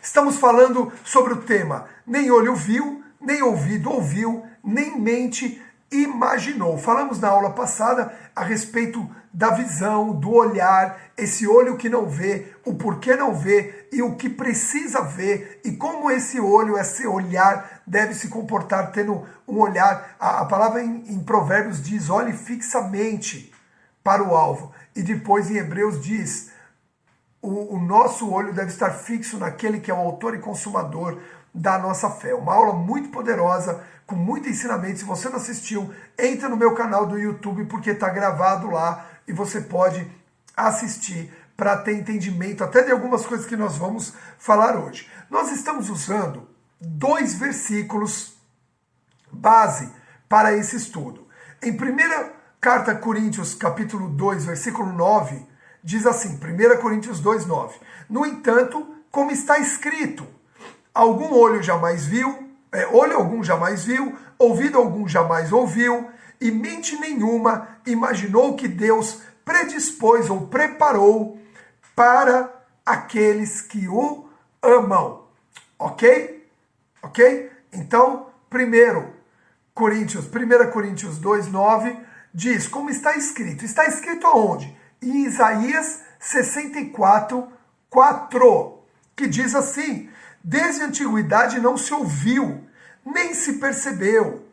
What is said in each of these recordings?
Estamos falando sobre o tema nem olho viu, nem ouvido ouviu, nem mente imaginou. Falamos na aula passada a respeito da visão, do olhar, esse olho que não vê, o porquê não vê e o que precisa ver e como esse olho, esse olhar deve se comportar tendo um olhar. A palavra em Provérbios diz, olhe fixamente para o alvo. E depois em Hebreus diz, o nosso olho deve estar fixo naquele que é o autor e consumador da nossa fé. Uma aula muito poderosa, com muito ensinamento. Se você não assistiu, entra no meu canal do YouTube, porque está gravado lá e você pode assistir para ter entendimento até de algumas coisas que nós vamos falar hoje. Nós estamos usando 2 versículos base para esse estudo. Em 1 carta a Coríntios, capítulo 2, versículo 9, diz assim, 1 Coríntios 2, 9. No entanto, como está escrito, olho algum jamais viu, ouvido algum jamais ouviu, e mente nenhuma imaginou que Deus predispôs ou preparou para aqueles que o amam. Ok? Ok? Então, 1 Coríntios 2, 9 diz, como está escrito. Está escrito aonde? Em Isaías 64, 4, que diz assim, desde a antiguidade não se ouviu, nem se percebeu,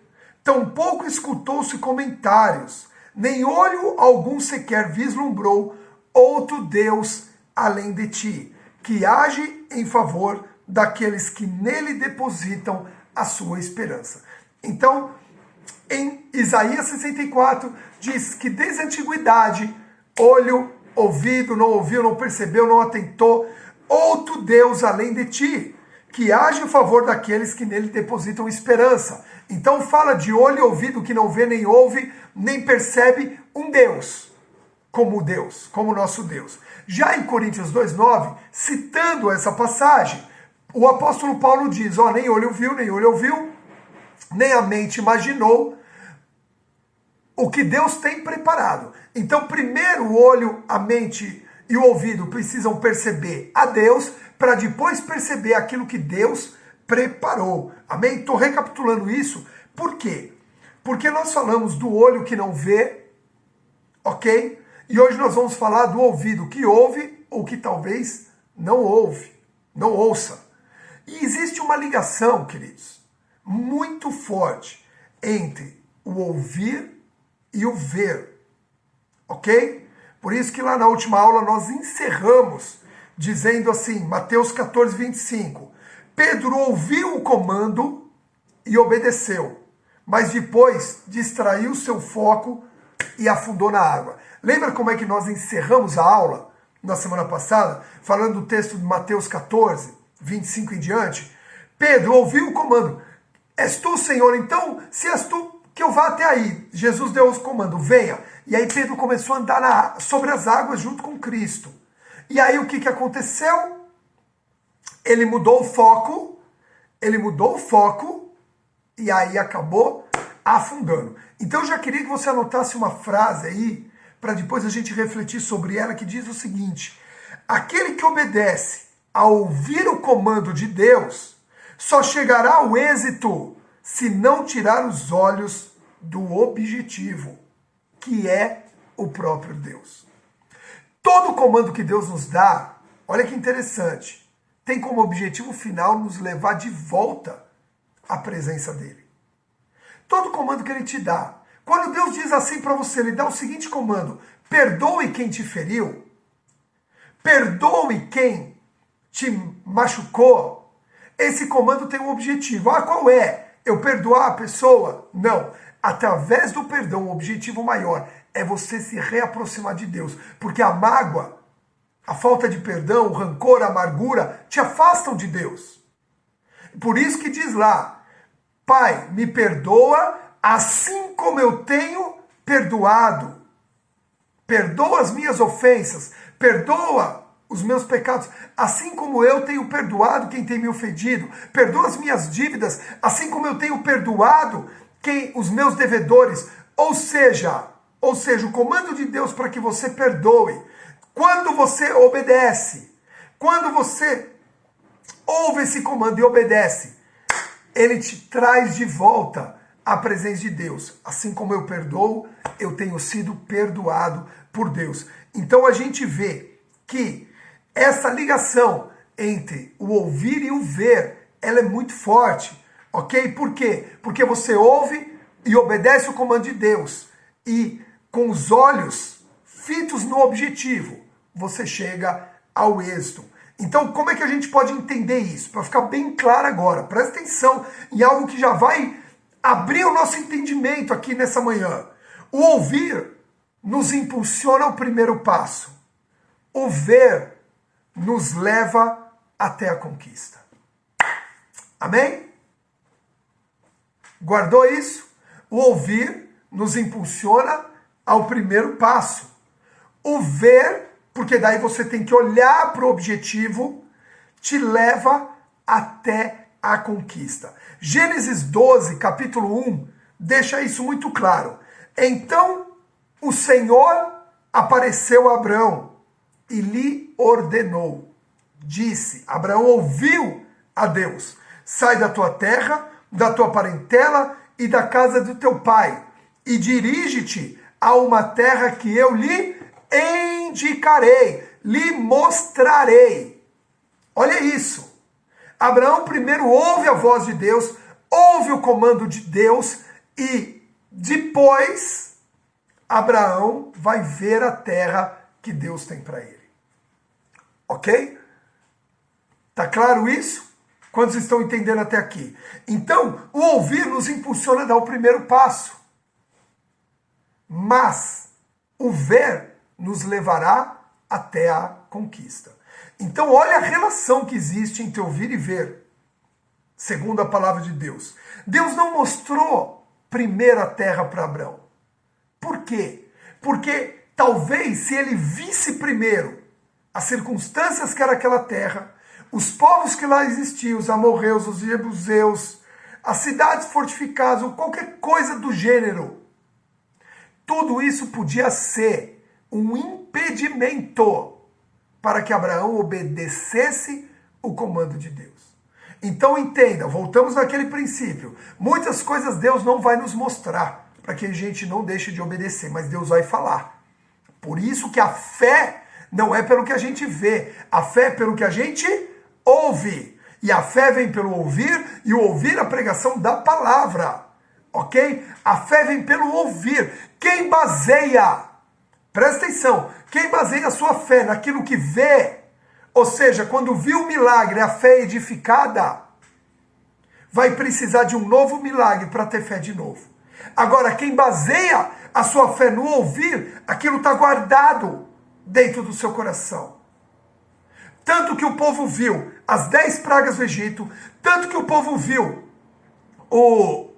tampouco escutou-se comentários, nem olho algum sequer vislumbrou outro Deus além de ti, que age em favor daqueles que nele depositam a sua esperança. Então, em Isaías 64, diz que desde a antiguidade, olho, ouvido, não ouviu, não percebeu, não atentou, outro Deus além de ti, que age em favor daqueles que nele depositam esperança. Então fala de olho e ouvido que não vê, nem ouve, nem percebe um Deus, como nosso Deus. Já em Coríntios 2,9, citando essa passagem, o apóstolo Paulo diz, nem olho viu, nem olho ouviu, nem a mente imaginou o que Deus tem preparado. Então primeiro o olho, a mente e o ouvido precisam perceber a Deus, para depois perceber aquilo que Deus preparou. Amém? Estou recapitulando isso. Por quê? Porque nós falamos do olho que não vê, ok? E hoje nós vamos falar do ouvido que ouve ou que talvez não ouve, não ouça. E existe uma ligação, queridos, muito forte entre o ouvir e o ver, ok? Por isso que lá na última aula nós encerramos dizendo assim, Mateus 14, 25, Pedro ouviu o comando e obedeceu, mas depois distraiu seu foco e afundou na água. Lembra como é que nós encerramos a aula na semana passada, falando do texto de Mateus 14, 25 em diante? Pedro ouviu o comando, és tu, Senhor, então se és tu, que eu vá até aí. Jesus deu os comandos, venha. E aí Pedro começou a andar sobre as águas junto com Cristo. E aí o que aconteceu? Ele mudou o foco, e aí acabou afundando. Então eu já queria que você anotasse uma frase aí, para depois a gente refletir sobre ela, que diz o seguinte, aquele que obedece a ouvir o comando de Deus, só chegará ao êxito se não tirar os olhos do objetivo, que é o próprio Deus. Todo comando que Deus nos dá, olha que interessante, tem como objetivo final nos levar de volta à presença dele. Todo comando que ele te dá, quando Deus diz assim para você, ele dá o seguinte comando, perdoe quem te feriu, perdoe quem te machucou, esse comando tem um objetivo. Qual é? Eu perdoar a pessoa? Não. Através do perdão, o objetivo maior é você se reaproximar de Deus. Porque a mágoa, a falta de perdão, o rancor, a amargura, te afastam de Deus. Por isso que diz lá, Pai, me perdoa assim como eu tenho perdoado. Perdoa as minhas ofensas, perdoa os meus pecados, assim como eu tenho perdoado quem tem me ofendido. Perdoa as minhas dívidas, assim como eu tenho perdoado os meus devedores. Ou seja, o comando de Deus para que você perdoe. Quando você obedece, quando você ouve esse comando e obedece, ele te traz de volta à presença de Deus. Assim como eu perdoo, eu tenho sido perdoado por Deus. Então a gente vê que essa ligação entre o ouvir e o ver, ela é muito forte, ok? Por quê? Porque você ouve e obedece o comando de Deus. E com os olhos fitos no objetivo, você chega ao êxito. Então, como é que a gente pode entender isso? Para ficar bem claro agora, presta atenção em algo que já vai abrir o nosso entendimento aqui nessa manhã. O ouvir nos impulsiona ao primeiro passo. O ver nos leva até a conquista. Amém? Guardou isso? O ouvir nos impulsiona ao primeiro passo. O ver, porque daí você tem que olhar para o objetivo, te leva até a conquista. Gênesis 12, capítulo 1, deixa isso muito claro. Então o Senhor apareceu a Abrão e lhe ordenou. Disse, Abraão ouviu a Deus: sai da tua terra, da tua parentela e da casa do teu pai, e dirige-te a uma terra que eu lhe indicarei, lhe mostrarei. Olha isso. Abraão primeiro ouve a voz de Deus, ouve o comando de Deus e depois Abraão vai ver a terra que Deus tem para ele. Ok? Tá claro isso? Quantos estão entendendo até aqui? Então, o ouvir nos impulsiona a dar o primeiro passo. Mas o ver nos levará até a conquista. Então, olha a relação que existe entre ouvir e ver, segundo a palavra de Deus. Deus não mostrou primeiro a terra para Abraão. Por quê? Porque talvez se ele visse primeiro as circunstâncias que era aquela terra, os povos que lá existiam, os amorreus, os jebuseus, as cidades fortificadas ou qualquer coisa do gênero, tudo isso podia ser um impedimento para que Abraão obedecesse o comando de Deus. Então entenda, voltamos naquele princípio. Muitas coisas Deus não vai nos mostrar, para que a gente não deixe de obedecer, mas Deus vai falar. Por isso que a fé não é pelo que a gente vê, a fé é pelo que a gente ouve. E a fé vem pelo ouvir, e o ouvir a pregação da palavra. Ok? A fé vem pelo ouvir. Quem baseia, presta atenção, quem baseia a sua fé naquilo que vê, ou seja, quando viu o milagre, a fé é edificada, vai precisar de um novo milagre para ter fé de novo. Agora, quem baseia a sua fé no ouvir, aquilo está guardado dentro do seu coração. Tanto que o povo viu as 10 pragas do Egito, tanto que o povo viu o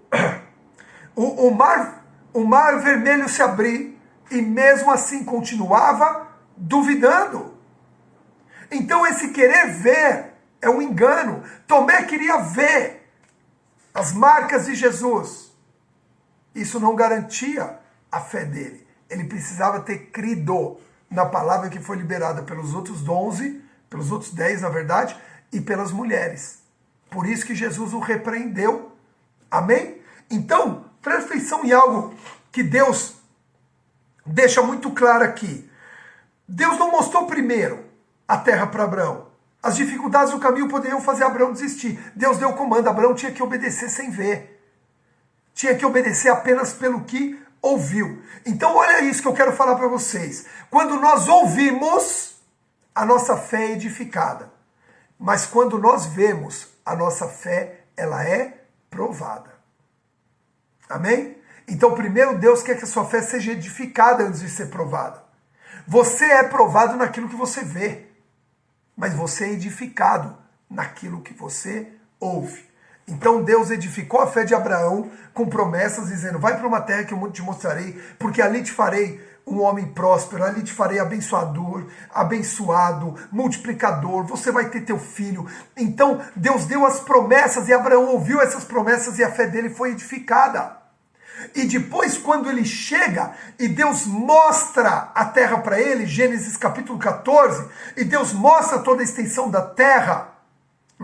mar vermelho se abrir, e mesmo assim continuava duvidando. Então esse querer ver é um engano. Tomé queria ver as marcas de Jesus. Isso não garantia a fé dele. Ele precisava ter crido na palavra que foi liberada pelos outros 11, pelos outros 10 na verdade, e pelas mulheres. Por isso que Jesus o repreendeu. Amém? Então, presta atenção em algo que Deus deixa muito claro aqui. Deus não mostrou primeiro a terra para Abraão. As dificuldades do caminho poderiam fazer Abraão desistir. Deus deu o comando, Abraão tinha que obedecer sem ver. Tinha que obedecer apenas pelo que ouviu. Então olha isso que eu quero falar para vocês. Quando nós ouvimos, a nossa fé é edificada. Mas quando nós vemos, a nossa fé, ela é provada. Amém? Então primeiro Deus quer que a sua fé seja edificada antes de ser provada. Você é provado naquilo que você vê, mas você é edificado naquilo que você ouve. Então Deus edificou a fé de Abraão com promessas, dizendo: vai para uma terra que eu te mostrarei, porque ali te farei um homem próspero, ali te farei abençoador, abençoado, multiplicador, você vai ter teu filho. Então Deus deu as promessas e Abraão ouviu essas promessas e a fé dele foi edificada. E depois, quando ele chega e Deus mostra a terra para ele, Gênesis capítulo 14, e Deus mostra toda a extensão da terra,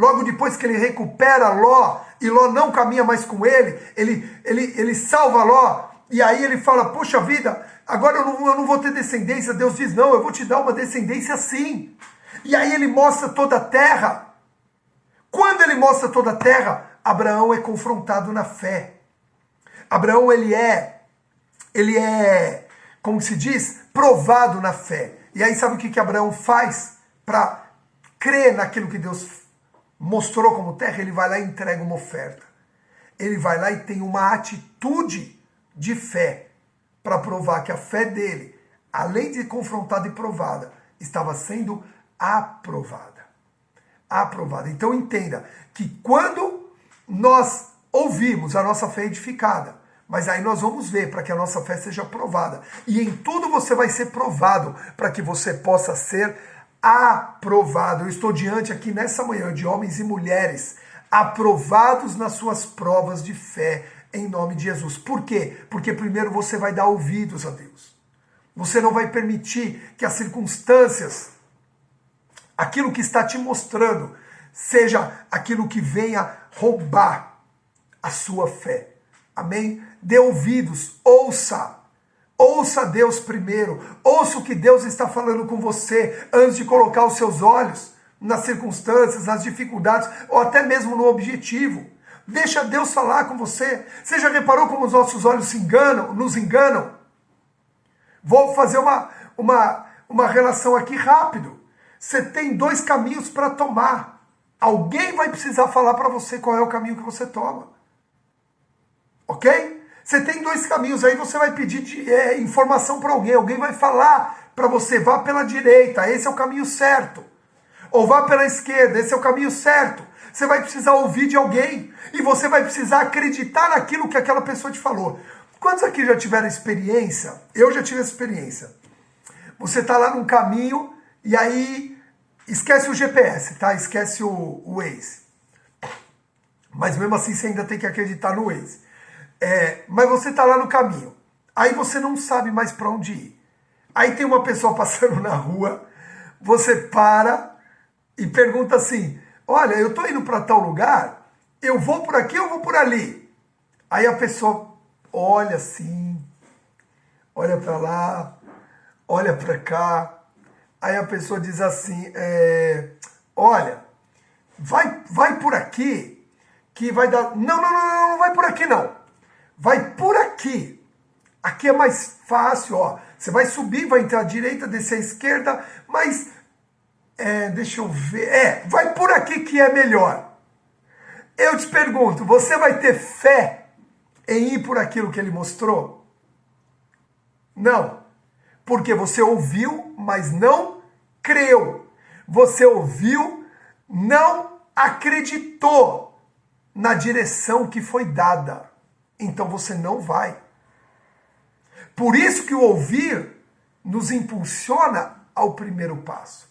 logo depois que ele recupera Ló, e Ló não caminha mais com ele salva Ló, e aí ele fala, poxa vida, agora eu não vou ter descendência. Deus diz, não, eu vou te dar uma descendência sim. E aí ele mostra toda a terra. Quando ele mostra toda a terra, Abraão é confrontado na fé. Abraão, ele é, como se diz, provado na fé. E aí sabe o que Abraão faz para crer naquilo que Deus mostrou como terra? Ele vai lá e entrega uma oferta. Ele vai lá e tem uma atitude de fé para provar que a fé dele, além de confrontada e provada, estava sendo aprovada. Aprovada. Então entenda que quando nós ouvimos, a nossa fé é edificada, mas aí nós vamos ver para que a nossa fé seja provada. E em tudo você vai ser provado para que você possa ser aprovado. Eu estou diante aqui nessa manhã de homens e mulheres aprovados nas suas provas de fé, em nome de Jesus. Por quê? Porque primeiro você vai dar ouvidos a Deus. Você não vai permitir que as circunstâncias, aquilo que está te mostrando, seja aquilo que venha roubar a sua fé. Amém? Dê ouvidos, ouça. Ouça Deus primeiro. Ouça o que Deus está falando com você antes de colocar os seus olhos nas circunstâncias, nas dificuldades ou até mesmo no objetivo. Deixa Deus falar com você. Você já reparou como os nossos olhos nos enganam? Vou fazer uma relação aqui rápido. Você tem dois caminhos para tomar. Alguém vai precisar falar para você qual é o caminho que você toma. Ok? Você tem dois caminhos, aí você vai pedir informação para alguém. Alguém vai falar para você, vá pela direita, esse é o caminho certo. Ou vá pela esquerda, esse é o caminho certo. Você vai precisar ouvir de alguém e você vai precisar acreditar naquilo que aquela pessoa te falou. Quantos aqui já tiveram experiência? Eu já tive essa experiência. Você está lá num caminho e aí esquece o GPS, tá? Esquece o Waze. Mas mesmo assim você ainda tem que acreditar no Waze. Mas você está lá no caminho. Aí você não sabe mais para onde ir. Aí tem uma pessoa passando na rua, você para e pergunta assim, olha, eu estou indo para tal lugar, eu vou por aqui ou vou por ali? Aí a pessoa olha assim, olha para lá, olha para cá. Aí a pessoa diz assim, olha, vai por aqui, que vai dar... Não vai por aqui não. Vai por aqui. Aqui é mais fácil, ó. Você vai subir, vai entrar à direita, descer à esquerda, mas... deixa eu ver. Vai por aqui que é melhor. Eu te pergunto, você vai ter fé em ir por aquilo que ele mostrou? Não. Porque você ouviu, mas não creu. Você ouviu, não acreditou na direção que foi dada. Então você não vai. Por isso que o ouvir nos impulsiona ao primeiro passo.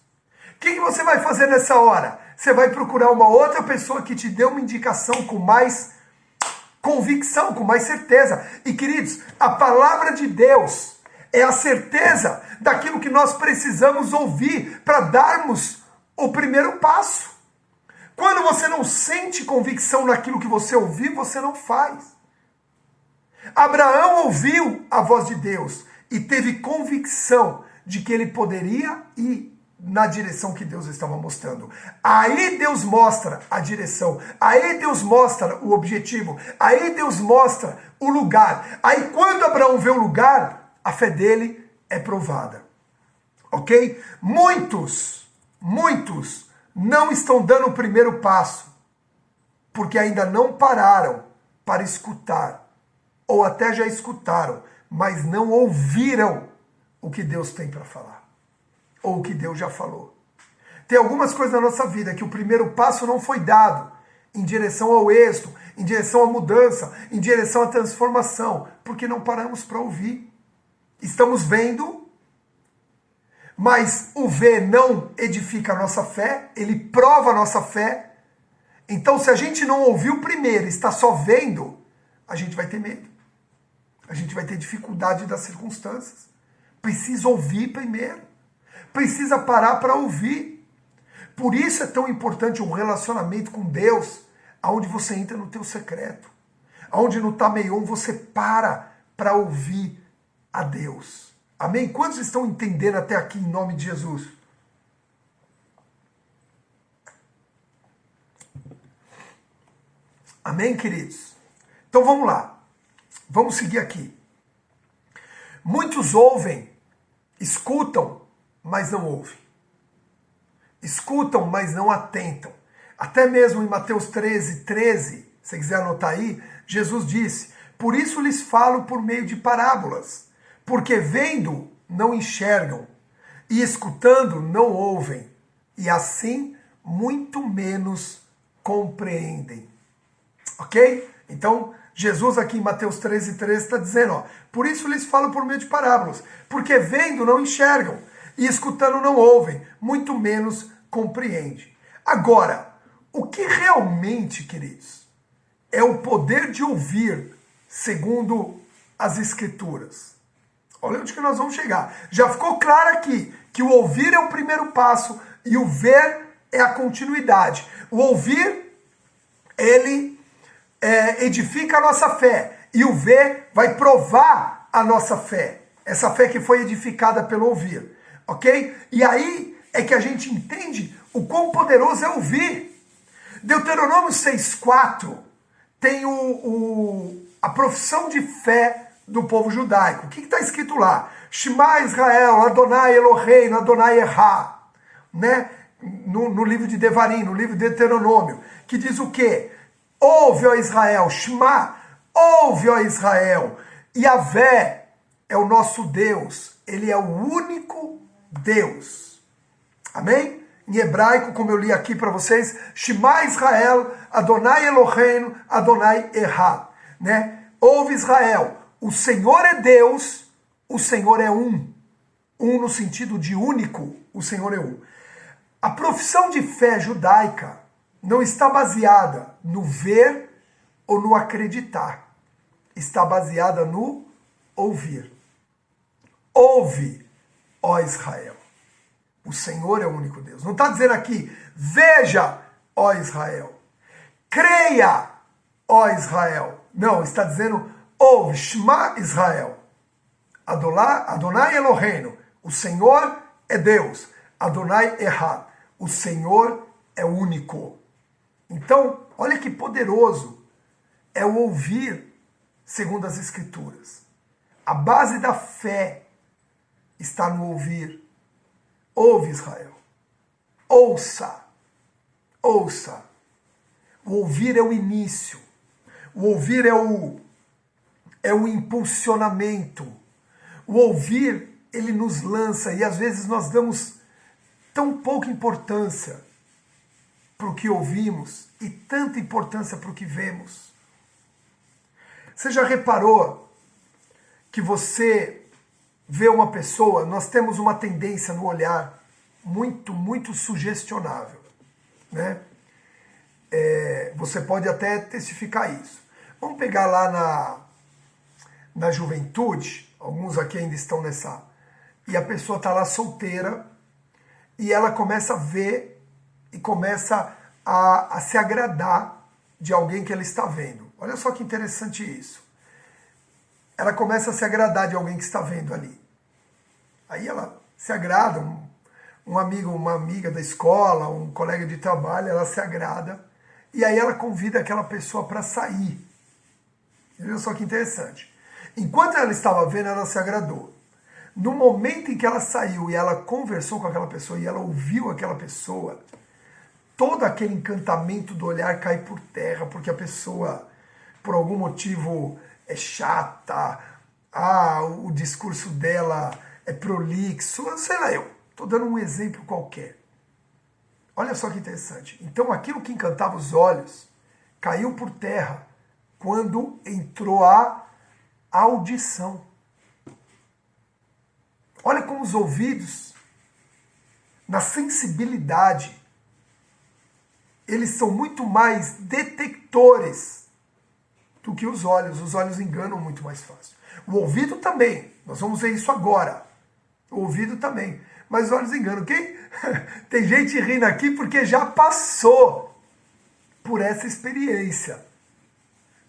O que você vai fazer nessa hora? Você vai procurar uma outra pessoa que te dê uma indicação com mais convicção, com mais certeza. E queridos, a palavra de Deus é a certeza daquilo que nós precisamos ouvir para darmos o primeiro passo. Quando você não sente convicção naquilo que você ouviu, você não faz. Abraão ouviu a voz de Deus e teve convicção de que ele poderia ir na direção que Deus estava mostrando. Aí Deus mostra a direção, aí Deus mostra o objetivo, aí Deus mostra o lugar. Aí quando Abraão vê o lugar, a fé dele é provada. Ok? Muitos não estão dando o primeiro passo, porque ainda não pararam para escutar, ou até já escutaram, mas não ouviram o que Deus tem para falar. Ou o que Deus já falou. Tem algumas coisas na nossa vida que o primeiro passo não foi dado em direção ao êxito, em direção à mudança, em direção à transformação, porque não paramos para ouvir. Estamos vendo, mas o ver não edifica a nossa fé, ele prova a nossa fé. Então, se a gente não ouviu primeiro, está só vendo, a gente vai ter medo. A gente vai ter dificuldade das circunstâncias. Precisa ouvir primeiro. Precisa parar para ouvir. Por isso é tão importante um relacionamento com Deus, aonde você entra no teu secreto. Aonde no Tameion você para ouvir a Deus. Amém? Quantos estão entendendo até aqui em nome de Jesus? Amém, queridos? Então vamos lá. Vamos seguir aqui. Muitos ouvem, escutam, mas não ouvem. Escutam, mas não atentam. Até mesmo em Mateus 13, se quiser anotar aí, Jesus disse: por isso lhes falo por meio de parábolas, porque vendo não enxergam, e escutando não ouvem, e assim muito menos compreendem. Ok? Então, Jesus aqui em Mateus 13 está dizendo, ó, por isso lhes falo por meio de parábolas, porque vendo não enxergam, e escutando não ouvem, muito menos compreendem. Agora, o que realmente, queridos, é o poder de ouvir, segundo as Escrituras? Olha onde que nós vamos chegar. Já ficou claro aqui que o ouvir é o primeiro passo e o ver é a continuidade. O ouvir, ele edifica a nossa fé, e o ver vai provar a nossa fé. Essa fé que foi edificada pelo ouvir. Ok? E aí é que a gente entende o quão poderoso é ouvir. Deuteronômio 6,4 tem a profissão de fé do povo judaico. O que está escrito lá? Shema Israel, Adonai Eloheinu, Adonai Erra. Né? No livro de Devarim, no livro de Deuteronômio, que diz o quê? Ouve, ó Israel, Shema, ouve, ó Israel. Yahvé é o nosso Deus, ele é o único Deus. Amém? Em hebraico, como eu li aqui para vocês, Shema Israel, Adonai Eloheinu, Adonai Erra. Né? Ouve Israel, o Senhor é Deus, o Senhor é um. Um no sentido de único, o Senhor é um. A profissão de fé judaica não está baseada no ver ou no acreditar. Está baseada no ouvir. Ouve, ó Israel. O Senhor é o único Deus. Não está dizendo aqui, veja, ó Israel. Creia, ó Israel. Não, está dizendo, ouve, Shema Israel. Adonai Eloheinu. O Senhor é Deus. Adonai Erra. O Senhor é único. Então, olha que poderoso é o ouvir segundo as Escrituras. A base da fé está no ouvir. Ouve, Israel. Ouça. Ouça. O ouvir é o início. O ouvir é o impulsionamento. O ouvir, ele nos lança, e às vezes nós damos tão pouca importância para o que ouvimos e tanta importância para o que vemos. Você já reparou que você vê uma pessoa, nós temos uma tendência no olhar muito sugestionável, né? Você pode até testificar isso. Vamos pegar lá na juventude, alguns aqui ainda estão nessa, e a pessoa está lá solteira, e ela começa a ver e começa a se agradar de alguém que ela está vendo. Olha só que interessante isso. Ela começa a se agradar de alguém que está vendo ali. Aí ela se agrada, um amigo, uma amiga da escola, um colega de trabalho, ela se agrada, e aí ela convida aquela pessoa para sair. Olha só que interessante. Enquanto ela estava vendo, ela se agradou. No momento em que ela saiu e ela conversou com aquela pessoa e ela ouviu aquela pessoa, todo aquele encantamento do olhar cai por terra, porque a pessoa, por algum motivo, é chata, o discurso dela é prolixo, sei lá, eu estou dando um exemplo qualquer. Olha só que interessante. Então aquilo que encantava os olhos caiu por terra quando entrou a audição. Olha como os ouvidos, na sensibilidade, eles são muito mais detectores do que os olhos. Os olhos enganam muito mais fácil. O ouvido também, nós vamos ver isso agora. O ouvido também. mas os olhos enganam. Quem? Tem gente rindo aqui porque já passou por essa experiência,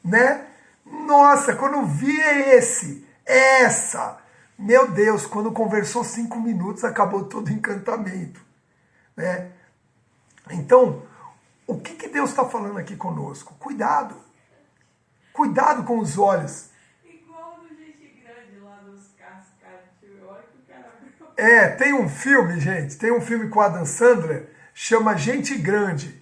né? Nossa, quando vi essa, meu Deus, quando conversou 5 minutos, acabou todo o encantamento, né? Então, o que Deus está falando aqui conosco? Cuidado. Cuidado com os olhos. Igual do Gente Grande lá dos Cascatinhos. Olha que o cara... Tem um filme, gente, tem um filme com o Adam Sandler, chama Gente Grande,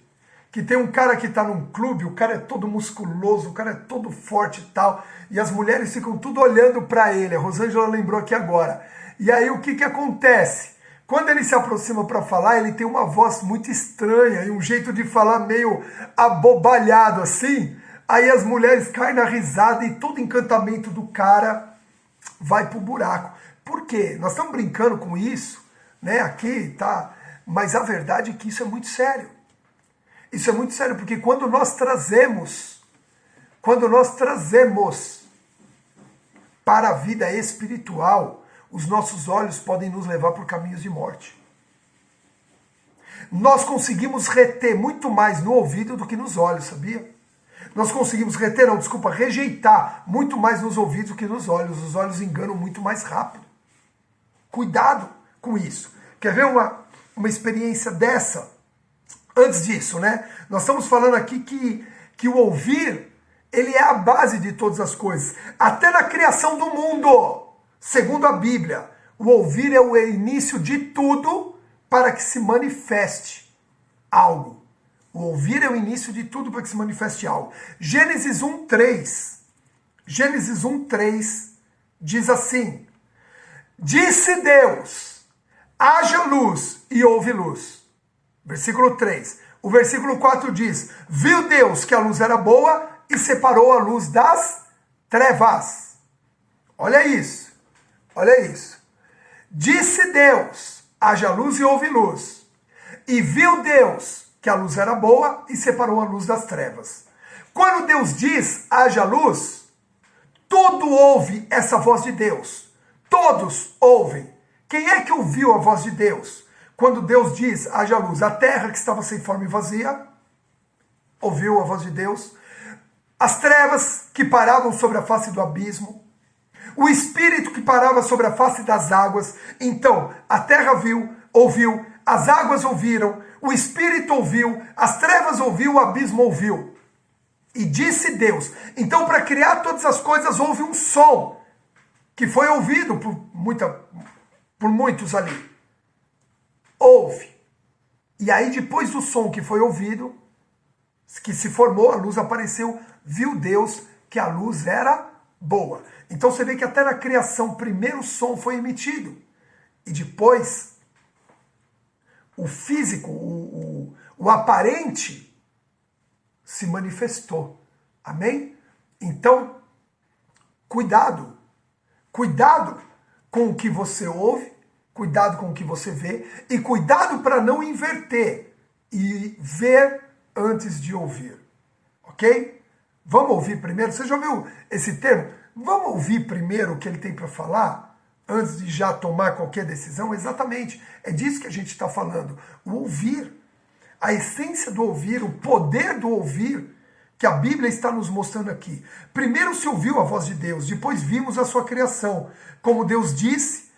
que tem um cara que está num clube, o cara é todo musculoso, o cara é todo forte e tal, e as mulheres ficam tudo olhando para ele. A Rosângela lembrou aqui agora. E aí o que acontece? Quando ele se aproxima para falar, ele tem uma voz muito estranha e um jeito de falar meio abobalhado assim. Aí as mulheres caem na risada e todo encantamento do cara vai pro buraco. Por quê? Nós estamos brincando com isso, né? Aqui, tá? Mas a verdade é que isso é muito sério. Isso é muito sério, porque quando nós trazemos para a vida espiritual, os nossos olhos podem nos levar por caminhos de morte. Nós conseguimos reter muito mais no ouvido do que nos olhos, sabia? Nós conseguimos rejeitar muito mais nos ouvidos do que nos olhos. Os olhos enganam muito mais rápido. Cuidado com isso. Quer ver uma experiência dessa? Antes disso, né? Nós estamos falando aqui que o ouvir, ele é a base de todas as coisas. Até na criação do mundo, segundo a Bíblia, o ouvir é o início de tudo para que se manifeste algo. O ouvir é o início de tudo para que se manifeste algo. Gênesis 1:3 diz assim: disse Deus, haja luz e houve luz. Versículo 3. O versículo 4 diz: viu Deus que a luz era boa e separou a luz das trevas. Olha isso. Olha isso. Disse Deus, haja luz e houve luz. E viu Deus que a luz era boa e separou a luz das trevas. Quando Deus diz, haja luz, tudo ouve essa voz de Deus. Todos ouvem. Quem é que ouviu a voz de Deus? Quando Deus diz, haja luz, a terra que estava sem forma e vazia, ouviu a voz de Deus. As trevas que paravam sobre a face do abismo. O Espírito que parava sobre a face das águas. Então, a terra ouviu, as águas ouviram, o Espírito ouviu, as trevas ouviu, o abismo ouviu. E disse Deus. Então, para criar todas as coisas, houve um som que foi ouvido por muitos ali. Houve. E aí, depois do som que foi ouvido, que se formou, a luz apareceu, viu Deus que a luz era boa. Então você vê que até na criação, primeiro o som foi emitido. E depois, o físico, o aparente, se manifestou. Amém? Então, cuidado. Cuidado com o que você ouve, cuidado com o que você vê, e cuidado para não inverter e ver antes de ouvir. Ok? Vamos ouvir primeiro? Você já ouviu esse termo? Vamos ouvir primeiro o que ele tem para falar, antes de já tomar qualquer decisão? Exatamente. É disso que a gente está falando. O ouvir. A essência do ouvir, o poder do ouvir, que a Bíblia está nos mostrando aqui. Primeiro se ouviu a voz de Deus, depois vimos a sua criação. Como Deus disse,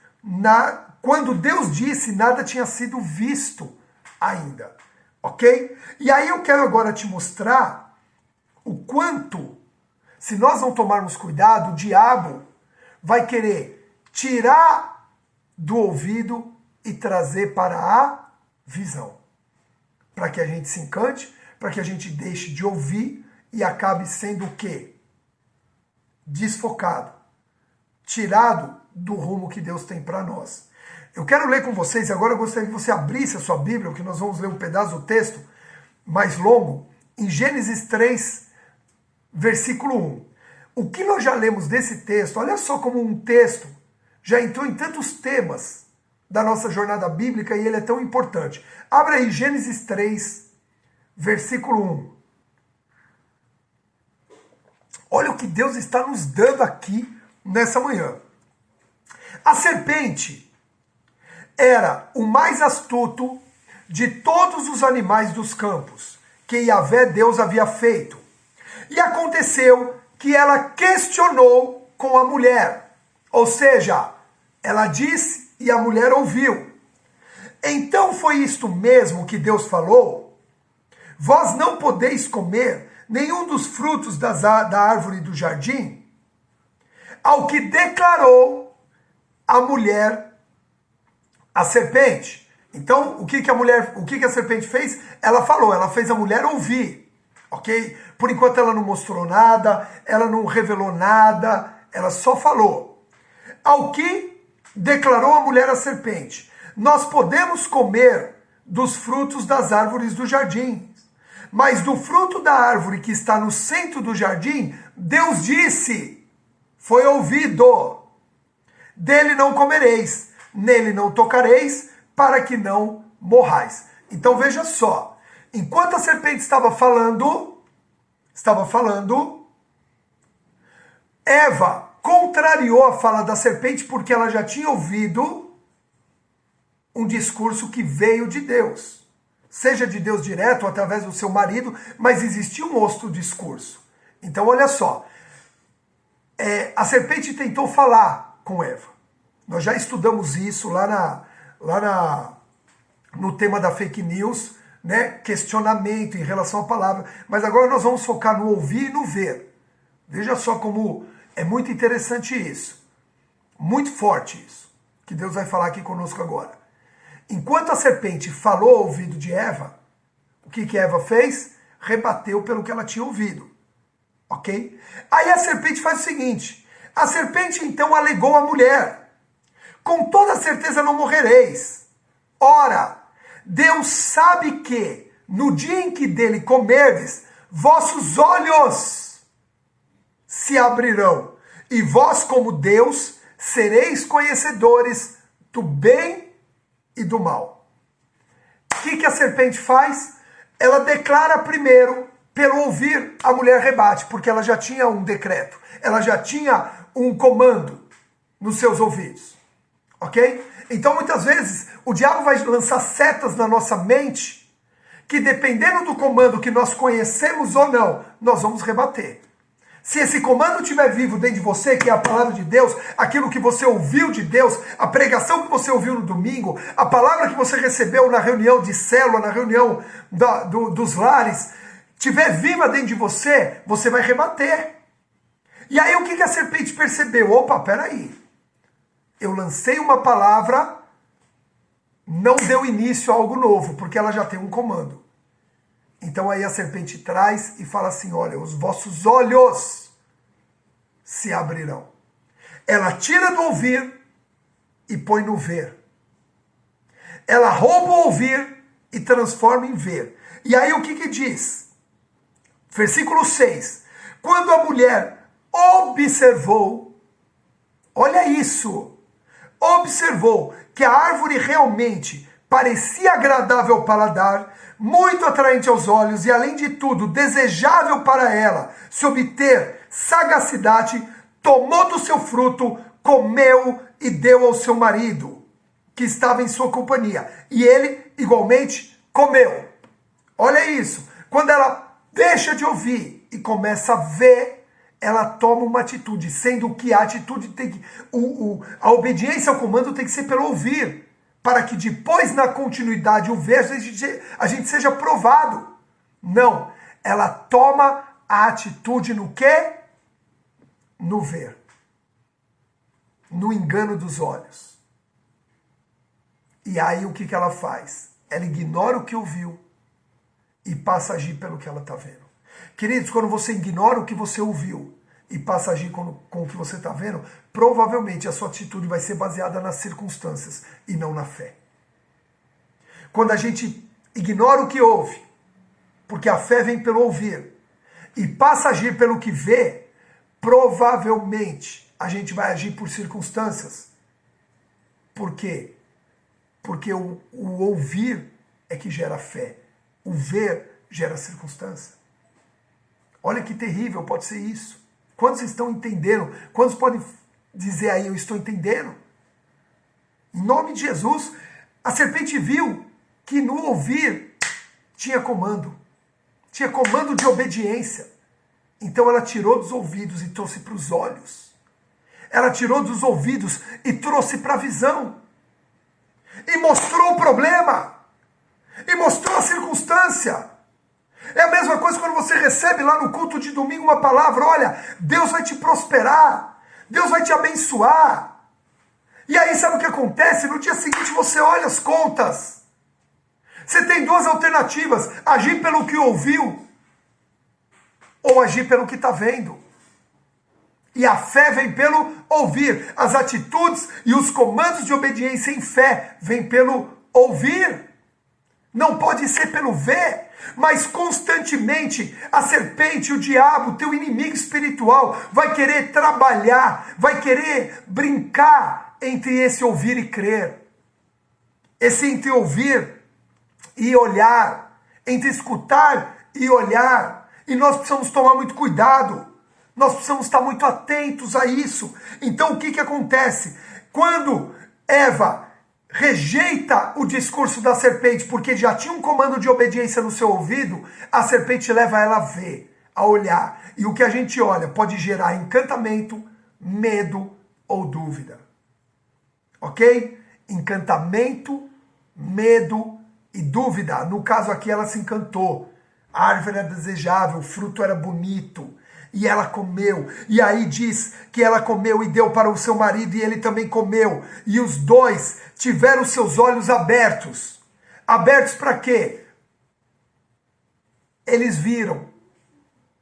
quando Deus disse, nada tinha sido visto ainda. Ok? E aí eu quero agora te mostrar o quanto, se nós não tomarmos cuidado, o diabo vai querer tirar do ouvido e trazer para a visão. Para que a gente se encante, para que a gente deixe de ouvir e acabe sendo o quê? Desfocado, tirado do rumo que Deus tem para nós. Eu quero ler com vocês, e agora eu gostaria que você abrisse a sua Bíblia, porque nós vamos ler um pedaço do texto mais longo, em Gênesis 3, versículo 1. O que nós já lemos desse texto, olha só como um texto já entrou em tantos temas da nossa jornada bíblica e ele é tão importante. Abra aí Gênesis 3, versículo 1. Olha o que Deus está nos dando aqui nessa manhã. A serpente, era o mais astuto de todos os animais dos campos que Yahvé Deus havia feito. E aconteceu que ela questionou com a mulher, ou seja, ela disse e a mulher ouviu. Então foi isto mesmo que Deus falou? Vós não podeis comer nenhum dos frutos da árvore do jardim? Ao que declarou a mulher, a serpente. Então, o que a serpente fez? Ela falou, ela fez a mulher ouvir, ok? Por enquanto ela não mostrou nada, ela não revelou nada, ela só falou. Ao que declarou a mulher à serpente: nós podemos comer dos frutos das árvores do jardim, mas do fruto da árvore que está no centro do jardim, Deus disse, foi ouvido, dele não comereis, nele não tocareis, para que não morrais. Então veja só, enquanto a serpente estava falando, Eva contrariou a fala da serpente porque ela já tinha ouvido um discurso que veio de Deus. Seja de Deus direto ou através do seu marido, mas existia um outro discurso. Então olha só, a serpente tentou falar com Eva. Nós já estudamos isso lá no tema da fake news, né? Questionamento em relação à palavra. Mas agora nós vamos focar no ouvir e no ver. Veja só como é muito interessante isso. Muito forte isso, que Deus vai falar aqui conosco agora. Enquanto a serpente falou ao ouvido de Eva, o que Eva fez? Rebateu pelo que ela tinha ouvido. Ok? Aí a serpente faz o seguinte. A serpente então alegou à mulher: com toda certeza não morrereis. Ora, Deus sabe que, no dia em que dele comerdes, vossos olhos se abrirão, e vós, como Deus, sereis conhecedores do bem e do mal. O que a serpente faz? Ela declara primeiro, pelo ouvir, a mulher rebate, porque ela já tinha um decreto, ela já tinha um comando nos seus ouvidos. Ok? Então, muitas vezes, o diabo vai lançar setas na nossa mente que, dependendo do comando que nós conhecemos ou não, nós vamos rebater. Se esse comando estiver vivo dentro de você, que é a palavra de Deus, aquilo que você ouviu de Deus, a pregação que você ouviu no domingo, a palavra que você recebeu na reunião de célula, na reunião dos lares, estiver viva dentro de você, você vai rebater. E aí o que a serpente percebeu? Opa, peraí. Eu lancei uma palavra, não deu início a algo novo, porque ela já tem um comando. Então aí a serpente traz e fala assim, olha, os vossos olhos se abrirão. Ela tira do ouvir e põe no ver. Ela rouba o ouvir e transforma em ver. E aí o que diz? Versículo 6. Quando a mulher observou, olha isso, observou que a árvore realmente parecia agradável ao paladar, muito atraente aos olhos e, além de tudo, desejável para ela se obter sagacidade, tomou do seu fruto, comeu e deu ao seu marido, que estava em sua companhia. E ele, igualmente, comeu. Olha isso. Quando ela deixa de ouvir e começa a ver, ela toma uma atitude, sendo que a atitude tem que... a obediência ao comando tem que ser pelo ouvir, para que depois, na continuidade, o ver, a gente seja provado. Não. Ela toma a atitude no quê? No ver. No engano dos olhos. E aí o que ela faz? Ela ignora o que ouviu e passa a agir pelo que ela está vendo. Queridos, quando você ignora o que você ouviu e passa a agir com o que você está vendo, provavelmente a sua atitude vai ser baseada nas circunstâncias e não na fé. Quando a gente ignora o que ouve, porque a fé vem pelo ouvir, e passa a agir pelo que vê, provavelmente a gente vai agir por circunstâncias. Por quê? Porque o ouvir é que gera fé. O ver gera circunstância. Olha que terrível pode ser isso. Quantos estão entendendo? Quantos podem dizer aí, eu estou entendendo? Em nome de Jesus, A serpente viu que no ouvir tinha comando de obediência. Então ela tirou dos ouvidos e trouxe para os olhos. Ela tirou dos ouvidos e trouxe para a visão. E mostrou o problema. E mostrou a circunstância. É a mesma coisa quando você recebe lá no culto de domingo uma palavra: olha, Deus vai te prosperar, Deus vai te abençoar. E aí sabe o que acontece? No dia seguinte você olha as contas. Você tem duas alternativas: agir pelo que ouviu ou agir pelo que está vendo. E a fé vem pelo ouvir. As atitudes e os comandos de obediência em fé vêm pelo ouvir. Não pode ser pelo ver. Mas constantemente a serpente, o diabo, teu inimigo espiritual, vai querer trabalhar, vai querer brincar entre esse ouvir e crer. Esse entre ouvir e olhar, entre escutar e olhar. E nós precisamos tomar muito cuidado. Nós precisamos estar muito atentos a isso. Então o que acontece? Quando Eva rejeita o discurso da serpente, porque já tinha um comando de obediência no seu ouvido, a serpente leva ela a ver, a olhar. E o que a gente olha pode gerar encantamento, medo ou dúvida. Ok? Encantamento, medo e dúvida. No caso aqui ela se encantou. A árvore era desejável, o fruto era bonito. E ela comeu, e aí diz que ela comeu e deu para o seu marido, e ele também comeu. E os dois tiveram seus olhos abertos. Abertos para quê? Eles viram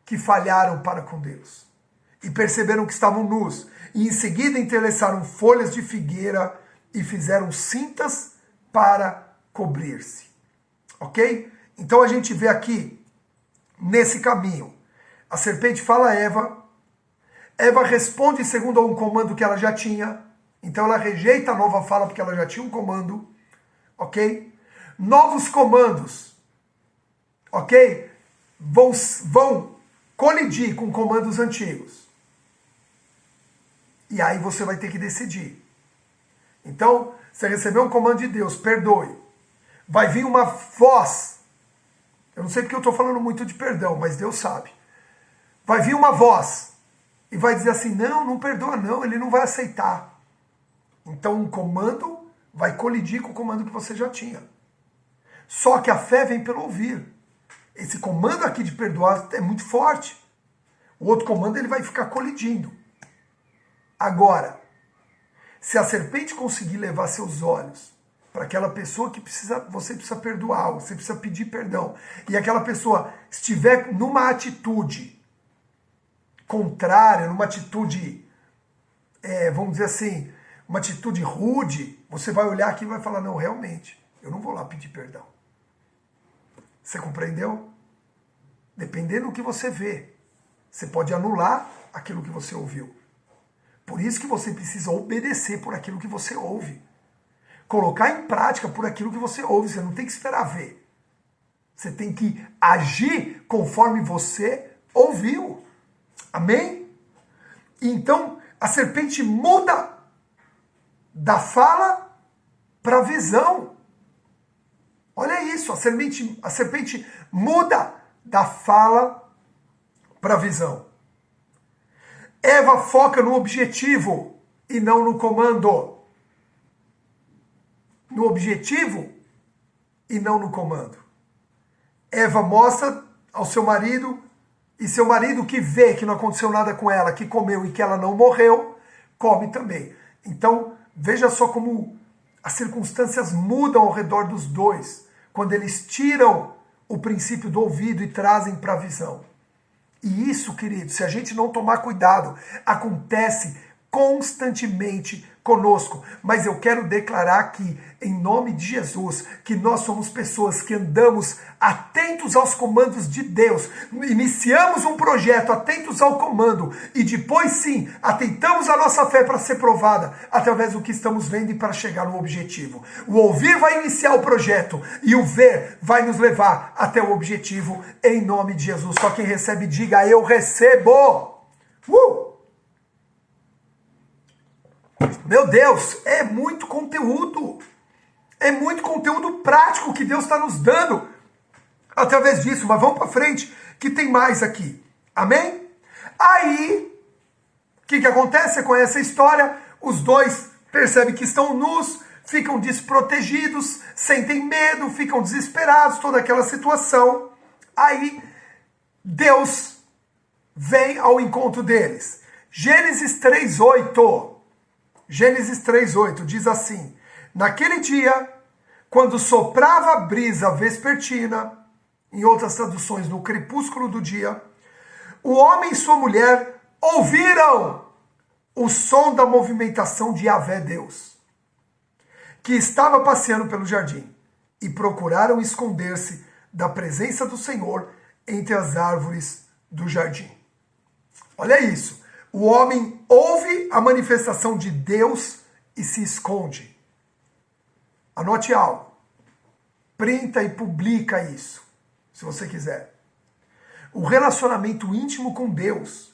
que falharam para com Deus. E perceberam que estavam nus. E em seguida entrelaçaram folhas de figueira e fizeram cintas para cobrir-se. Ok? Então a gente vê aqui, nesse caminho, a serpente fala a Eva. Eva responde segundo a um comando que ela já tinha. Então ela rejeita a nova fala porque ela já tinha um comando. Ok? Novos comandos. Ok? Vão colidir com comandos antigos. E aí você vai ter que decidir. Então, você recebeu um comando de Deus, perdoe. Vai vir uma voz. Eu não sei porque eu estou falando muito de perdão, mas Deus sabe. Vai vir uma voz e vai dizer assim: não, não perdoa não, ele não vai aceitar. Então um comando vai colidir com o comando que você já tinha. Só que a fé vem pelo ouvir. Esse comando aqui de perdoar é muito forte. O outro comando ele vai ficar colidindo. Agora, se a serpente conseguir levar seus olhos para aquela pessoa que você precisa perdoar, você precisa pedir perdão, e aquela pessoa estiver numa atitude contrária, numa atitude, vamos dizer assim, uma atitude rude, você vai olhar aqui e vai falar: não, realmente, eu não vou lá pedir perdão. Você compreendeu? Dependendo do que você vê, você pode anular aquilo que você ouviu. Por isso que você precisa obedecer por aquilo que você ouve. Colocar em prática por aquilo que você ouve. Você não tem que esperar ver. Você tem que agir conforme você ouviu. Amém? Então, a serpente muda da fala para a visão. Olha isso, a serpente muda da fala para a visão. Eva foca no objetivo e não no comando. No objetivo e não no comando. Eva mostra ao seu marido, e seu marido, que vê que não aconteceu nada com ela, que comeu e que ela não morreu, come também. Então, veja só como as circunstâncias mudam ao redor dos dois, quando eles tiram o princípio do ouvido e trazem para a visão. E isso, querido, se a gente não tomar cuidado, acontece constantemente conosco. Mas eu quero declarar aqui, em nome de Jesus, que nós somos pessoas que andamos atentos aos comandos de Deus. Iniciamos um projeto atentos ao comando e depois sim, atentamos a nossa fé para ser provada através do que estamos vendo e para chegar no objetivo. O ouvir vai iniciar o projeto e o ver vai nos levar até o objetivo, em nome de Jesus. Só quem recebe, diga: eu recebo. Meu Deus, é muito conteúdo. É muito conteúdo prático que Deus está nos dando através disso. Mas vamos para frente, que tem mais aqui. Amém? Aí, o que acontece? Você conhece a história, os dois percebem que estão nus, ficam desprotegidos, sentem medo, ficam desesperados, toda aquela situação. Aí, Deus vem ao encontro deles. Gênesis 3:8. Gênesis 3:8 diz assim: naquele dia, quando soprava a brisa vespertina, em outras traduções, no crepúsculo do dia, o homem e sua mulher ouviram o som da movimentação de Yahvé Deus, que estava passeando pelo jardim, e procuraram esconder-se da presença do Senhor entre as árvores do jardim. Olha isso. O homem ouve a manifestação de Deus e se esconde. Anote algo. Printa e publica isso, se você quiser. O relacionamento íntimo com Deus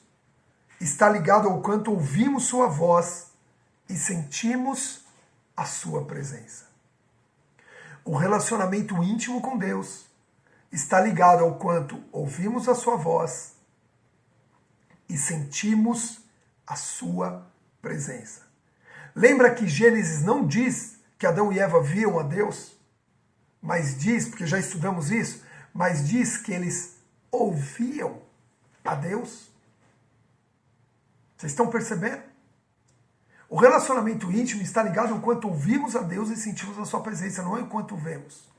está ligado ao quanto ouvimos sua voz e sentimos a sua presença. O relacionamento íntimo com Deus está ligado ao quanto ouvimos a sua voz e sentimos a sua presença. Lembra que Gênesis não diz que Adão e Eva viam a Deus? Mas diz, porque já estudamos isso, mas diz que eles ouviam a Deus. Vocês estão percebendo? O relacionamento íntimo está ligado ao quanto ouvimos a Deus e sentimos a sua presença, não é o quanto vemos.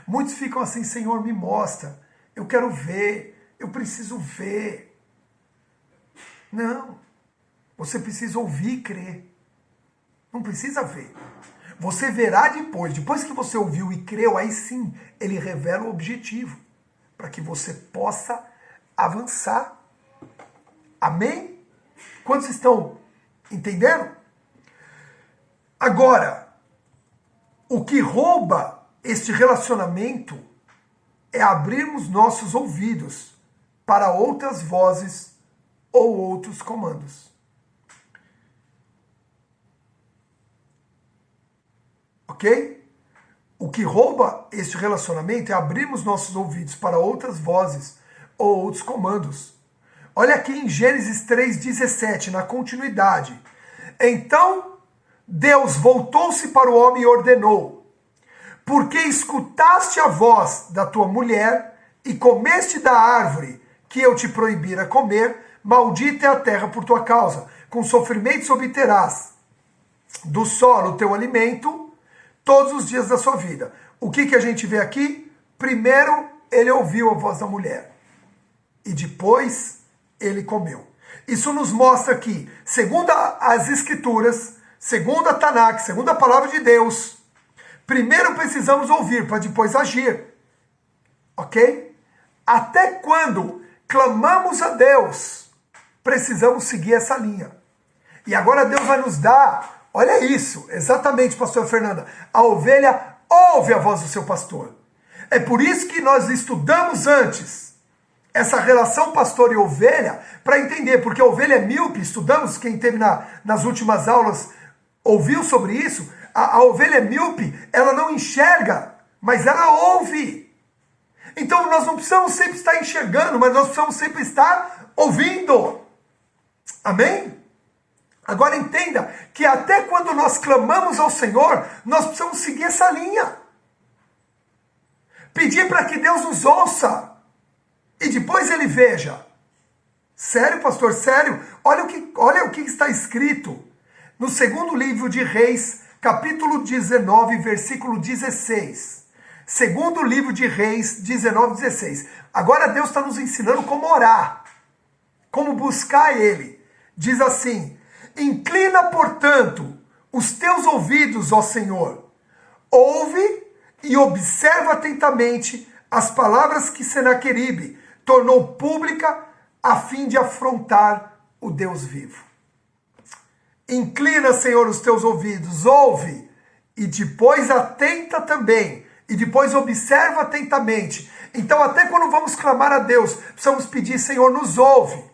Muitos ficam assim: Senhor, me mostra, eu quero ver, eu preciso ver. Não, você precisa ouvir e crer. Não precisa ver. Você verá depois que você ouviu e creu, aí sim, ele revela o objetivo, para que você possa avançar. Amém? Quantos estão entendendo? Agora, o que rouba este relacionamento é abrirmos nossos ouvidos para outras vozes ou outros comandos. Ok? O que rouba este relacionamento é abrirmos nossos ouvidos para outras vozes ou outros comandos. Olha aqui em Gênesis 3:17, na continuidade. Então Deus voltou-se para o homem e ordenou: porque escutaste a voz da tua mulher e comeste da árvore que eu te proibira comer, maldita é a terra por tua causa, com sofrimentos obterás do solo o teu alimento todos os dias da sua vida. O que a gente vê aqui? Primeiro, ele ouviu a voz da mulher. E depois, ele comeu. Isso nos mostra que, segundo as Escrituras, segundo a Tanakh, segundo a palavra de Deus, primeiro precisamos ouvir para depois agir. Ok? Até quando clamamos a Deus, precisamos seguir essa linha. E agora Deus vai nos dar, olha isso, exatamente, pastor Fernanda, a ovelha ouve a voz do seu pastor. É por isso que nós estudamos antes essa relação pastor e ovelha, para entender, porque a ovelha é míope, estudamos, quem teve nas últimas aulas ouviu sobre isso, a ovelha é míope, ela não enxerga, mas ela ouve. Então nós não precisamos sempre estar enxergando, mas nós precisamos sempre estar ouvindo. Amém? Agora entenda que até quando nós clamamos ao Senhor, nós precisamos seguir essa linha. Pedir para que Deus nos ouça. E depois ele veja. Sério, pastor? Sério? Olha o que está escrito no segundo livro de Reis, capítulo 19, versículo 16. Segundo livro de Reis, 19, 16. Agora Deus está nos ensinando como orar, como buscar Ele. Diz assim: inclina, portanto, os teus ouvidos, ó Senhor. Ouve e observa atentamente as palavras que Senaqueribe tornou pública a fim de afrontar o Deus vivo. Inclina, Senhor, os teus ouvidos, ouve, e depois atenta também, e depois observa atentamente. Então, até quando vamos clamar a Deus, precisamos pedir: Senhor, nos ouve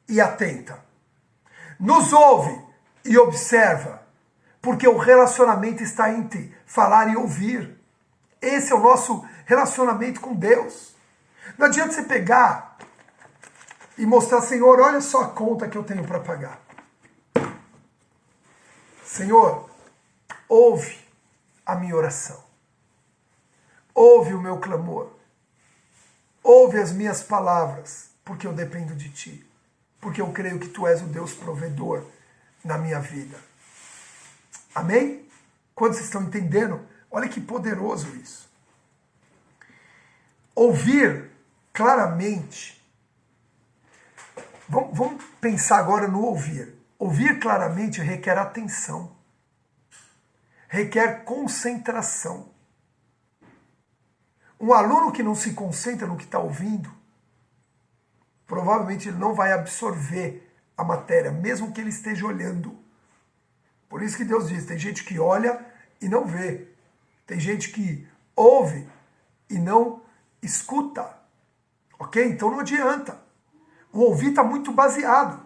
e atenta. Nos ouve e observa, porque o relacionamento está entre falar e ouvir. Esse é o nosso relacionamento com Deus. Não adianta você pegar e mostrar, Senhor, olha só a conta que eu tenho para pagar. Senhor, ouve a minha oração. Ouve o meu clamor. Ouve as minhas palavras, porque eu dependo de Ti. Porque eu creio que Tu és o Deus provedor na minha vida. Amém? Quando vocês estão entendendo, olha que poderoso isso. Ouvir claramente. Vamos pensar agora no ouvir. Ouvir claramente requer atenção. Requer concentração. Um aluno que não se concentra no que está ouvindo, provavelmente ele não vai absorver a matéria, mesmo que ele esteja olhando. Por isso que Deus diz, tem gente que olha e não vê. Tem gente que ouve e não escuta. Ok? Então não adianta. O ouvir está muito baseado.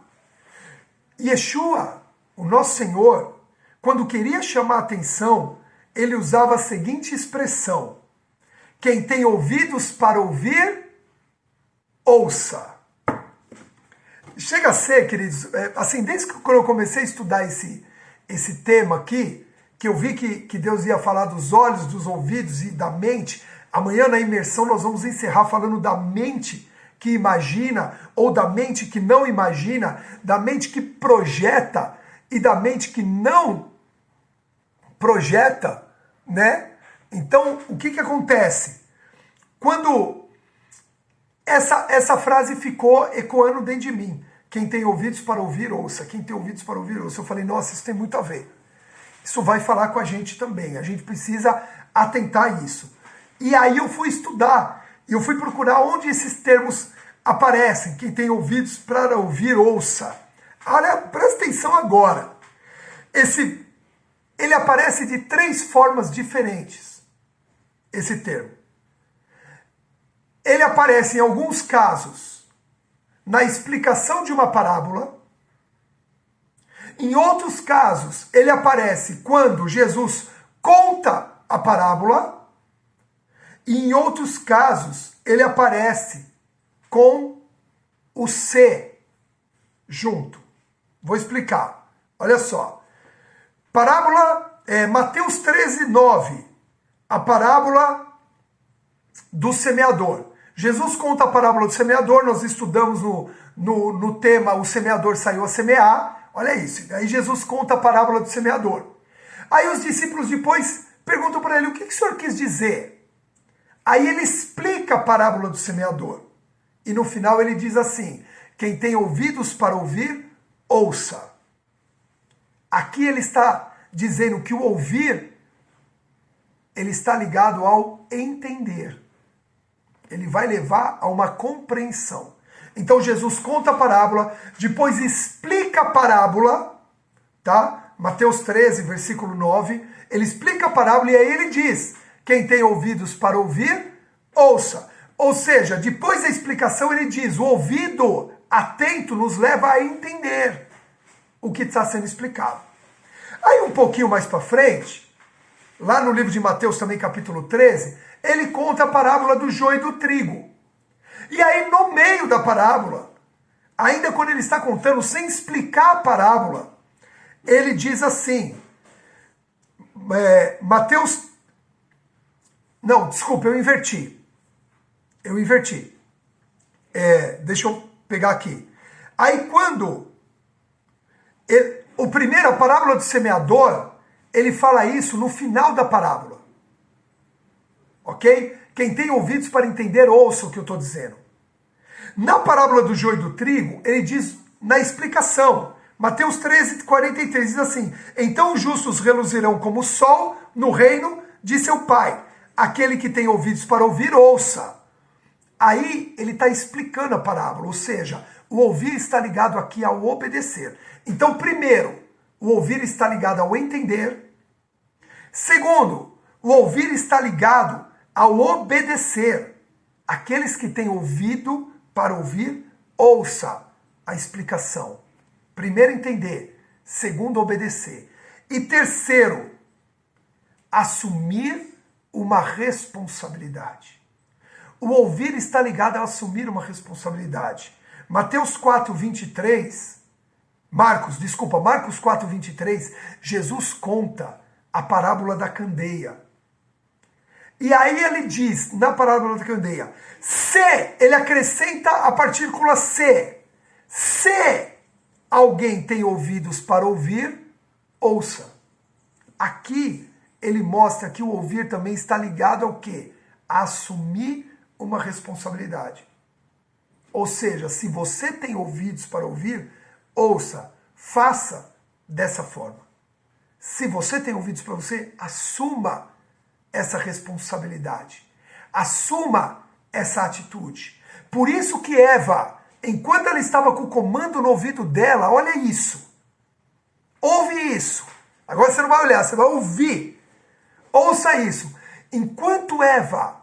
Yeshua, o nosso Senhor, quando queria chamar a atenção, ele usava a seguinte expressão: quem tem ouvidos para ouvir, ouça. Chega a ser, queridos, assim, desde que eu comecei a estudar esse tema aqui, que eu vi que Deus ia falar dos olhos, dos ouvidos e da mente. Amanhã na imersão nós vamos encerrar falando da mente que imagina, ou da mente que não imagina, da mente que projeta e da mente que não projeta, né? Então, o que acontece? Quando essa frase ficou ecoando dentro de mim, quem tem ouvidos para ouvir, ouça. Quem tem ouvidos para ouvir, ouça. Eu falei, nossa, isso tem muito a ver. Isso vai falar com a gente também. A gente precisa atentar a isso. E aí eu fui estudar, e eu fui procurar onde esses termos aparecem. Quem tem ouvidos para ouvir, ouça. Olha, presta atenção agora. Ele aparece de 3 formas diferentes, esse termo. Ele aparece em alguns casos na explicação de uma parábola. Em outros casos, ele aparece quando Jesus conta a parábola. E em outros casos, ele aparece com o C junto. Vou explicar. Olha só. Parábola, Mateus 13, 9. A parábola do semeador. Jesus conta a parábola do semeador. Nós estudamos no tema o semeador saiu a semear. Olha isso. Aí Jesus conta a parábola do semeador. Aí os discípulos depois perguntam para ele, o que o senhor quis dizer? Aí ele explica a parábola do semeador. E no final ele diz assim, quem tem ouvidos para ouvir, ouça. Aqui ele está dizendo que o ouvir, ele está ligado ao entender. Ele vai levar a uma compreensão. Então Jesus conta a parábola, depois explica a parábola, tá? Mateus 13, versículo 9, ele explica a parábola e aí ele diz, quem tem ouvidos para ouvir, ouça. Ou seja, depois da explicação ele diz, o ouvido atento nos leva a entender o que está sendo explicado. Aí um pouquinho mais para frente, lá no livro de Mateus também capítulo 13, ele conta a parábola do joio e do trigo. E aí no meio da parábola, ainda quando ele está contando sem explicar a parábola, ele diz assim, Mateus... Não, desculpa, eu inverti. Deixa eu pegar aqui. Aí quando... a parábola do semeador, ele fala isso no final da parábola. Ok? Quem tem ouvidos para entender, ouça o que eu estou dizendo. Na parábola do joio e do trigo, ele diz na explicação. Mateus 13, 43 diz assim, então os justos reluzirão como o sol no reino de seu Pai. Aquele que tem ouvidos para ouvir, ouça. Aí ele está explicando a parábola, ou seja, o ouvir está ligado aqui ao obedecer. Então, primeiro, o ouvir está ligado ao entender. Segundo, o ouvir está ligado ao obedecer. Aqueles que têm ouvido para ouvir, ouça a explicação. Primeiro, entender. Segundo, obedecer. E terceiro, assumir uma responsabilidade. O ouvir está ligado a assumir uma responsabilidade. Marcos 4:23, Jesus conta a parábola da candeia. E aí ele diz, na parábola da candeia, ele acrescenta a partícula se alguém tem ouvidos para ouvir, ouça. Aqui ele mostra que o ouvir também está ligado ao quê? A assumir uma responsabilidade. Ou seja, se você tem ouvidos para ouvir, ouça, faça dessa forma. Se você tem ouvidos para você, assuma essa responsabilidade. Assuma essa atitude. Por isso que Eva, enquanto ela estava com o comando no ouvido dela, olha isso. Ouve isso. Agora você não vai olhar, você vai ouvir. Ouça isso. Enquanto Eva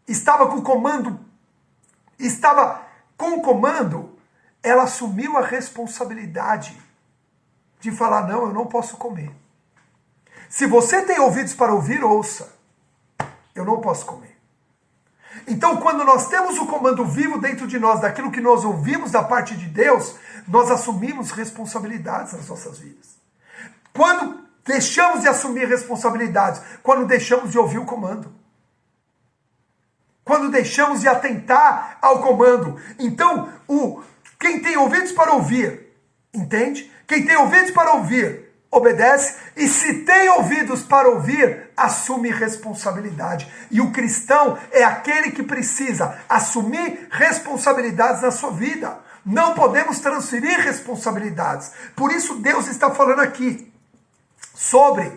estava com o comando, ela assumiu a responsabilidade de falar, não, eu não posso comer. Se você tem ouvidos para ouvir, ouça. Eu não posso comer. Então, quando nós temos o comando vivo dentro de nós, daquilo que nós ouvimos da parte de Deus, nós assumimos responsabilidades nas nossas vidas. Quando deixamos de assumir responsabilidades? Quando deixamos de ouvir o comando. Quando deixamos de atentar ao comando. Então, quem tem ouvidos para ouvir, entende? Quem tem ouvidos para ouvir, obedece. E se tem ouvidos para ouvir, assume responsabilidade. E o cristão é aquele que precisa assumir responsabilidades na sua vida. Não podemos transferir responsabilidades. Por isso Deus está falando aqui sobre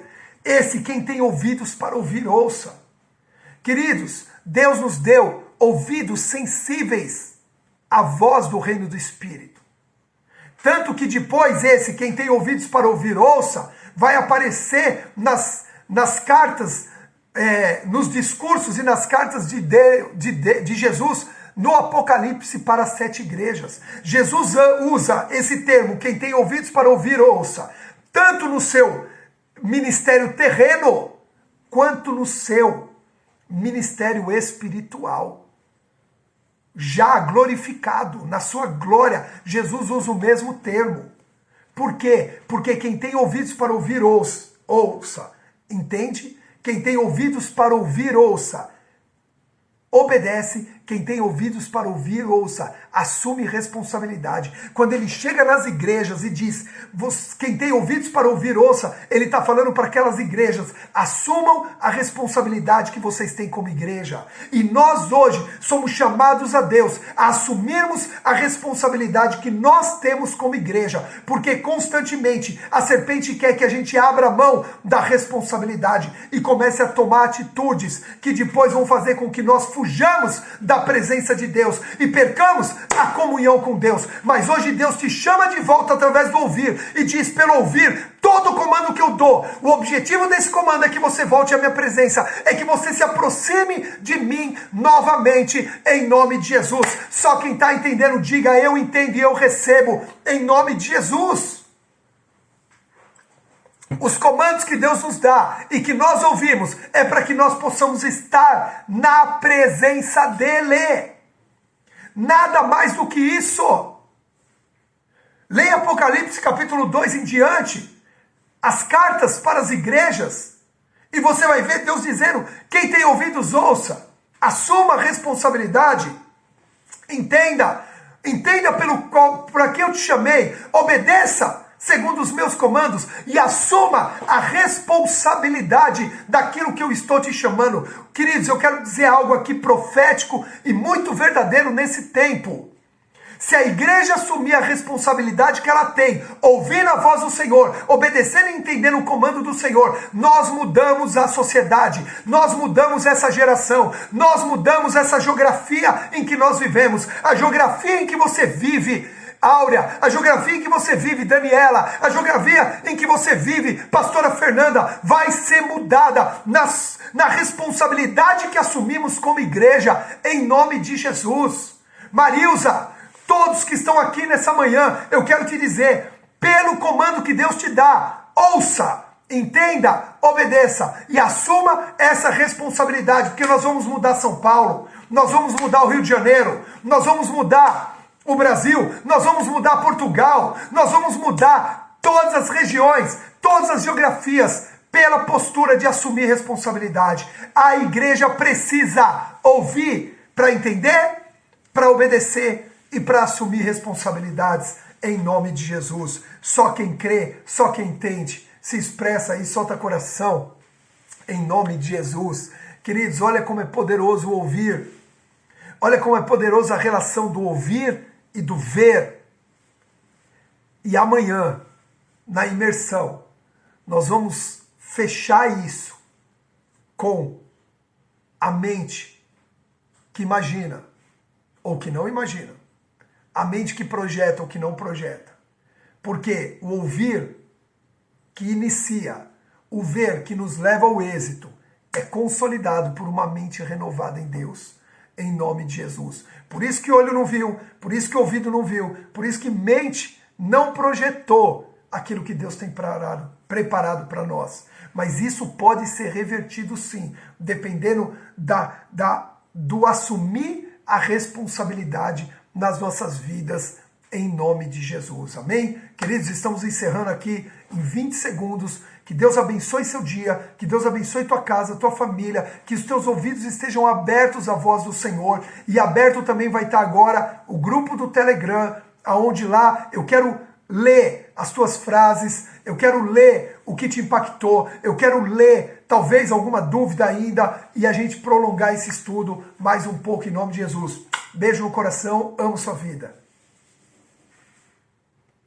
quem tem ouvidos para ouvir, ouça. Queridos, Deus nos deu ouvidos sensíveis à voz do reino do Espírito. Tanto que depois quem tem ouvidos para ouvir, ouça, vai aparecer nas cartas, nos discursos e nas cartas de Jesus no Apocalipse para as 7 igrejas. Jesus usa esse termo, quem tem ouvidos para ouvir, ouça, tanto no seu ministério terreno, quanto no seu ministério espiritual. Já glorificado, na sua glória, Jesus usa o mesmo termo. Por quê? Porque quem tem ouvidos para ouvir, ouça. Entende? Quem tem ouvidos para ouvir, ouça. Obedece. Quem tem ouvidos para ouvir, ouça. Assume responsabilidade. Quando ele chega nas igrejas e diz, quem tem ouvidos para ouvir, ouça, ele está falando para aquelas igrejas, assumam a responsabilidade que vocês têm como igreja. E nós hoje somos chamados a Deus a assumirmos a responsabilidade que nós temos como igreja, porque constantemente a serpente quer que a gente abra mão da responsabilidade e comece a tomar atitudes que depois vão fazer com que nós fujamos da presença de Deus e percamos a comunhão com Deus. Mas hoje Deus te chama de volta através do ouvir e diz, pelo ouvir, todo o comando que eu dou, o objetivo desse comando é que você volte à minha presença, é que você se aproxime de mim novamente, em nome de Jesus. Só quem está entendendo, diga, eu entendo e eu recebo, em nome de Jesus. Os comandos que Deus nos dá e que nós ouvimos é para que nós possamos estar na presença dEle. Nada mais do que isso. Leia Apocalipse capítulo 2 em diante, as cartas para as igrejas, e você vai ver Deus dizendo, quem tem ouvidos ouça, assuma a responsabilidade, entenda para que eu te chamei, obedeça segundo os meus comandos e assuma a responsabilidade daquilo que eu estou te chamando. Queridos, eu quero dizer algo aqui profético e muito verdadeiro nesse tempo. Se a igreja assumir a responsabilidade que ela tem, ouvindo a voz do Senhor, obedecendo e entendendo o comando do Senhor, nós mudamos a sociedade, nós mudamos essa geração, nós mudamos essa geografia em que nós vivemos, a geografia em que você vive, Áurea, a geografia em que você vive, Daniela, a geografia em que você vive, pastora Fernanda, vai ser mudada na responsabilidade que assumimos como igreja, em nome de Jesus. Marilza, todos que estão aqui nessa manhã, eu quero te dizer, pelo comando que Deus te dá, ouça Entenda, obedeça e assuma essa responsabilidade, porque nós vamos mudar São Paulo, nós vamos mudar o Rio de Janeiro, nós vamos mudar o Brasil, nós vamos mudar Portugal, nós vamos mudar todas as regiões, todas as geografias, pela postura de assumir responsabilidade. A igreja precisa ouvir para entender, para obedecer e para assumir responsabilidades em nome de Jesus. Só quem crê, só quem entende, se expressa aí, solta coração em nome de Jesus. Queridos, olha como é poderoso o ouvir. Olha como é poderosa a relação do ouvir e do ver. E amanhã, na imersão, nós vamos fechar isso com a mente que imagina ou que não imagina. A mente que projeta ou que não projeta. Porque o ouvir que inicia, o ver que nos leva ao êxito, é consolidado por uma mente renovada em Deus, em nome de Jesus. Por isso que olho não viu, por isso que ouvido não viu, por isso que mente não projetou aquilo que Deus tem preparado para nós. Mas isso pode ser revertido sim, dependendo do assumir a responsabilidade nas nossas vidas, em nome de Jesus. Amém? Queridos, estamos encerrando aqui em 20 segundos. Que Deus abençoe seu dia, que Deus abençoe tua casa, tua família, que os teus ouvidos estejam abertos à voz do Senhor. E aberto também vai estar agora o grupo do Telegram, aonde lá eu quero ler as tuas frases, eu quero ler o que te impactou, eu quero ler talvez alguma dúvida ainda e a gente prolongar esse estudo mais um pouco em nome de Jesus. Beijo no coração, amo sua vida.